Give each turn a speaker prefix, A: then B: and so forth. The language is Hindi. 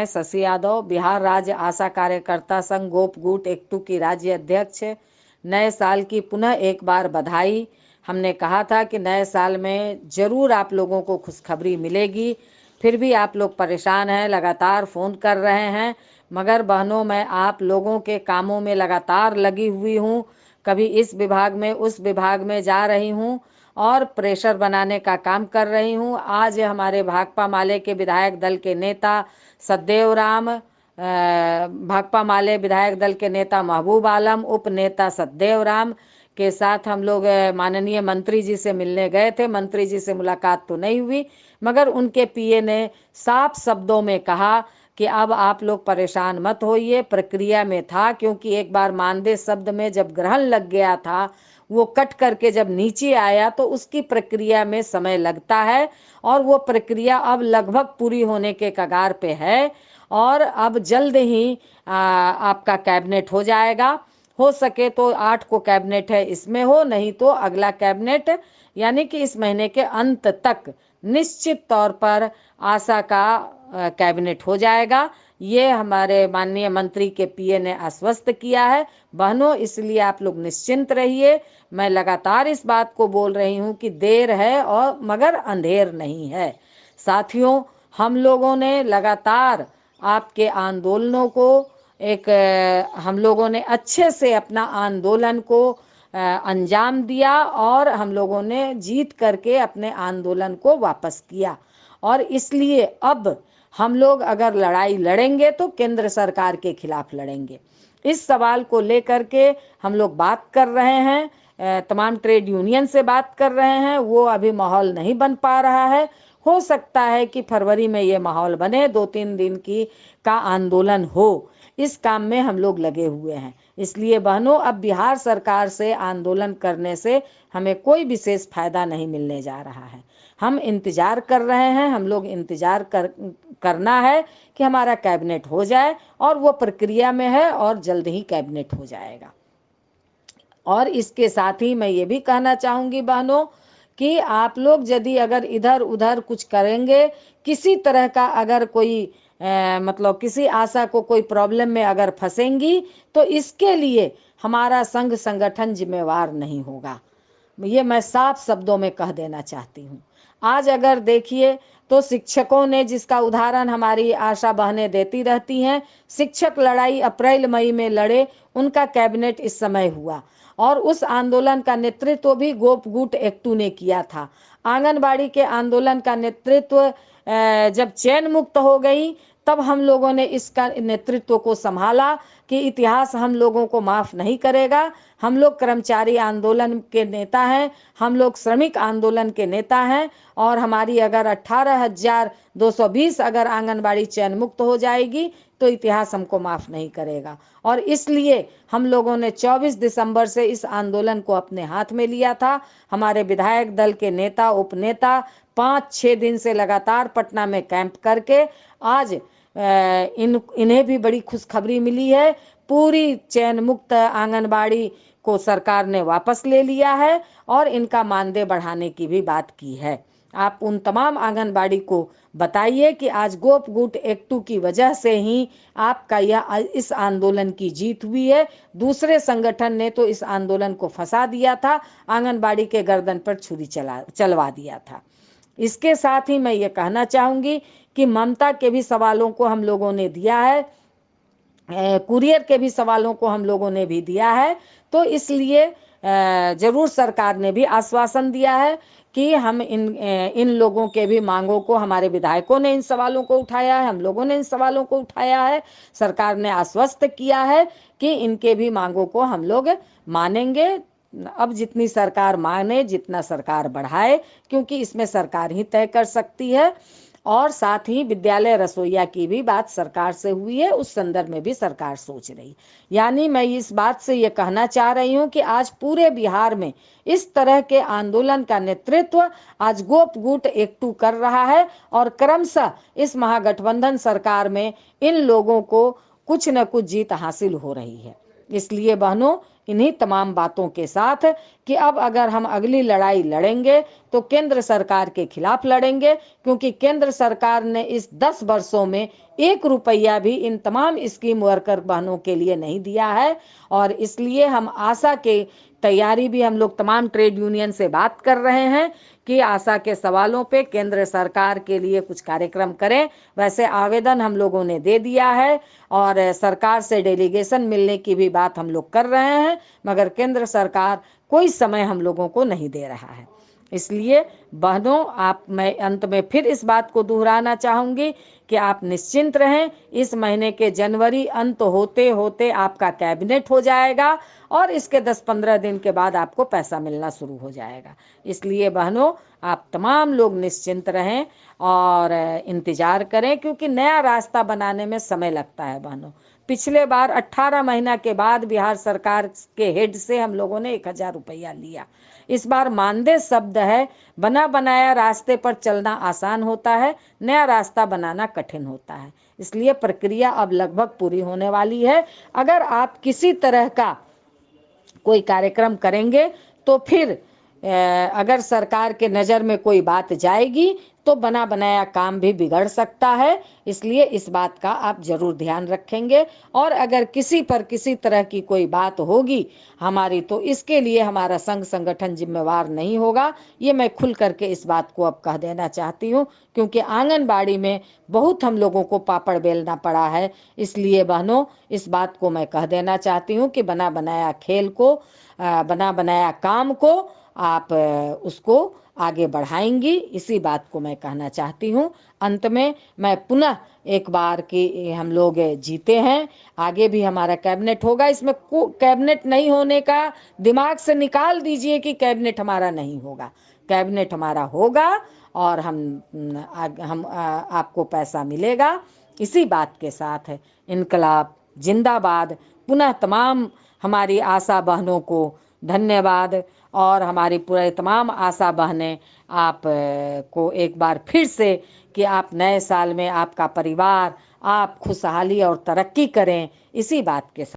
A: मैं शशि यादव, बिहार राज्य आशा कार्यकर्ता संघ गोपगुट एकटू की राज्य अध्यक्ष। नए साल की पुनः एक बार बधाई। हमने कहा था कि नए साल में जरूर आप लोगों को खुशखबरी मिलेगी, फिर भी आप लोग परेशान हैं, लगातार फ़ोन कर रहे हैं। मगर बहनों, मैं आप लोगों के कामों में लगातार लगी हुई हूँ, कभी इस विभाग में उस विभाग में जा रही हूँ और प्रेशर बनाने का काम कर रही हूँ। आज हमारे भाकपा माले के विधायक दल के नेता सतदेव राम, भाकपा माले विधायक दल के नेता महबूब आलम, उप नेता सतदेव राम के साथ हम लोग माननीय मंत्री जी से मिलने गए थे। मंत्री जी से मुलाकात तो नहीं हुई, मगर उनके पीए ने साफ शब्दों में कहा कि अब आप लोग परेशान मत होइए, प्रक्रिया में था। क्योंकि एक बार मानदेय शब्द में जब ग्रहण लग गया था, वो कट करके जब नीचे आया तो उसकी प्रक्रिया में समय लगता है, और वो प्रक्रिया अब लगभग पूरी होने के कगार पे है। और अब जल्द ही आपका कैबिनेट हो जाएगा। हो सके तो 8 को कैबिनेट है, इसमें हो, नहीं तो अगला कैबिनेट यानी कि इस महीने के अंत तक निश्चित तौर पर आशा का कैबिनेट हो जाएगा। ये हमारे माननीय मंत्री के पीए ने आश्वस्त किया है। बहनों, इसलिए आप लोग निश्चिंत रहिए। मैं लगातार इस बात को बोल रही हूँ कि देर है और मगर अंधेर नहीं है। साथियों, हम लोगों ने लगातार आपके आंदोलनों को हम लोगों ने अच्छे से अपना आंदोलन को अंजाम दिया, और हम लोगों ने जीत करके अपने आंदोलन को वापस किया। और इसलिए अब हम लोग अगर लड़ाई लड़ेंगे तो केंद्र सरकार के खिलाफ लड़ेंगे। इस सवाल को लेकर के हम लोग बात कर रहे हैं, तमाम ट्रेड यूनियन से बात कर रहे हैं। वो अभी माहौल नहीं बन पा रहा है। हो सकता है कि फरवरी में ये माहौल बने, 2-3 दिन का आंदोलन हो। इस काम में हम लोग लगे हुए हैं। इसलिए बहनों, अब बिहार सरकार से आंदोलन करने से हमें कोई विशेष फायदा नहीं मिलने जा रहा है। हम इंतजार कर रहे हैं, हम लोग इंतजार करना है कि हमारा कैबिनेट हो जाए, और वो प्रक्रिया में है और जल्द ही कैबिनेट हो जाएगा। और इसके साथ ही मैं ये भी कहना चाहूँगी बहनों कि आप लोग यदि अगर इधर उधर कुछ करेंगे, किसी तरह का अगर कोई मतलब किसी आशा को कोई प्रॉब्लम में अगर फंसेंगी, तो इसके लिए हमारा संघ संगठन जिम्मेवार नहीं होगा। ये मैं साफ शब्दों में कह देना चाहती हूँ। आज अगर देखिए तो शिक्षकों ने, जिसका उदाहरण हमारी आशा बहनें देती रहती हैं, शिक्षक लड़ाई अप्रैल मई में लड़े, उनका कैबिनेट इस समय हुआ, और उस आंदोलन का नेतृत्व भी गोपगुट एकटू ने किया था। आंगनबाड़ी के आंदोलन का नेतृत्व जब चैन मुक्त हो गई, तब हम लोगों ने इसका नेतृत्व को संभाला कि इतिहास हम लोगों को माफ़ नहीं करेगा। हम लोग कर्मचारी आंदोलन के नेता हैं, हम लोग श्रमिक आंदोलन के नेता हैं, और हमारी अगर 18,220 अगर आंगनबाड़ी चयन मुक्त हो जाएगी तो इतिहास हमको माफ़ नहीं करेगा। और इसलिए हम लोगों ने 24 दिसंबर से इस आंदोलन को अपने हाथ में लिया था। हमारे विधायक दल के नेता, उपनेता 5-6 दिन से लगातार पटना में कैंप करके आज इन्हें भी बड़ी खुशखबरी मिली है। पूरी चयन मुक्त आंगनबाड़ी को सरकार ने वापस ले लिया है, और इनका मानदेय बढ़ाने की भी बात की है। आप उन तमाम आंगनबाड़ी को बताइए कि आज गोपगुट एकटू की वजह से ही आपका इस आंदोलन की जीत हुई है। दूसरे संगठन ने तो इस आंदोलन को फंसा दिया था, आंगनबाड़ी के गर्दन पर छुरी चलवा दिया था। इसके साथ ही मैं ये कहना चाहूँगी कि ममता के भी सवालों को हम लोगों ने दिया है, कुरियर के भी सवालों को हम लोगों ने भी दिया है। तो इसलिए जरूर सरकार ने भी आश्वासन दिया है कि हम इन लोगों के भी मांगों को, हमारे विधायकों ने इन सवालों को उठाया है, हम लोगों ने इन सवालों को उठाया है। सरकार ने आश्वस्त किया है कि इनके भी मांगों को हम लोग मानेंगे। अब जितनी सरकार माने, जितना सरकार बढ़ाए, क्योंकि इसमें सरकार ही तय कर सकती है। और साथ ही विद्यालय रसोइया की भी बात सरकार से हुई है, उस संदर्भ में भी सरकार सोच रही। यानी मैं इस बात से ये कहना चाह रही हूँ कि आज पूरे बिहार में इस तरह के आंदोलन का नेतृत्व आज गोपगुट एकटू कर रहा है, और क्रमशः इस महागठबंधन सरकार में इन लोगों को कुछ न कुछ जीत हासिल हो रही है। इसलिए बहनों, इन्हीं तमाम बातों के साथ कि अब अगर हम अगली लड़ाई लड़ेंगे तो केंद्र सरकार के खिलाफ लड़ेंगे, क्योंकि केंद्र सरकार ने इस 10 वर्षों में 1 रुपया भी इन तमाम स्कीम वर्कर बहनों के लिए नहीं दिया है। और इसलिए हम आशा के तैयारी भी हम लोग तमाम ट्रेड यूनियन से बात कर रहे हैं कि आशा के सवालों पे केंद्र सरकार के लिए कुछ कार्यक्रम करें। वैसे आवेदन हम लोगों ने दे दिया है और सरकार से डेलीगेशन मिलने की भी बात हम लोग कर रहे हैं, मगर केंद्र सरकार कोई समय हम लोगों को नहीं दे रहा है। इसलिए बहनों, मैं अंत में फिर इस बात को दोहराना चाहूँगी कि आप निश्चिंत रहें। इस महीने के जनवरी अंत होते होते आपका कैबिनेट हो जाएगा और इसके 10-15 दिन के बाद आपको पैसा मिलना शुरू हो जाएगा। इसलिए बहनों, आप तमाम लोग निश्चिंत रहें और इंतज़ार करें, क्योंकि नया रास्ता बनाने में समय लगता है बहनों। पिछले बार 18 महीना के बाद बिहार सरकार के हेड से हम लोगों ने 1000 रुपया लिया। इस बार मानदेय शब्द है, बना बनाया रास्ते पर चलना आसान होता है, नया रास्ता बनाना कठिन होता है। इसलिए प्रक्रिया अब लगभग पूरी होने वाली है। अगर आप किसी तरह का कोई कार्यक्रम करेंगे तो फिर अगर सरकार के नज़र में कोई बात जाएगी तो बना बनाया काम भी बिगड़ सकता है। इसलिए इस बात का आप जरूर ध्यान रखेंगे। और अगर किसी पर किसी तरह की कोई बात होगी हमारी, तो इसके लिए हमारा संघ संगठन जिम्मेवार नहीं होगा। ये मैं खुल करके इस बात को अब कह देना चाहती हूँ, क्योंकि आंगनबाड़ी में बहुत हम लोगों को पापड़ बेलना पड़ा है। इसलिए बहनों, इस बात को मैं कह देना चाहती हूँ कि बना बनाया खेल को, बना बनाया काम को आप उसको आगे बढ़ाएंगी, इसी बात को मैं कहना चाहती हूँ। अंत में मैं पुनः एक बार कि हम लोग जीते हैं, आगे भी हमारा कैबिनेट होगा। इसमें कैबिनेट नहीं होने का दिमाग से निकाल दीजिए कि कैबिनेट हमारा नहीं होगा। कैबिनेट हमारा होगा और हम आपको पैसा मिलेगा। इसी बात के साथ इनकलाब जिंदाबाद। पुनः तमाम हमारी आशा बहनों को धन्यवाद। और हमारी पूरे तमाम आशा बहनें आप को एक बार फिर से कि आप नए साल में आपका परिवार आप खुशहाली और तरक्की करें, इसी बात के साथ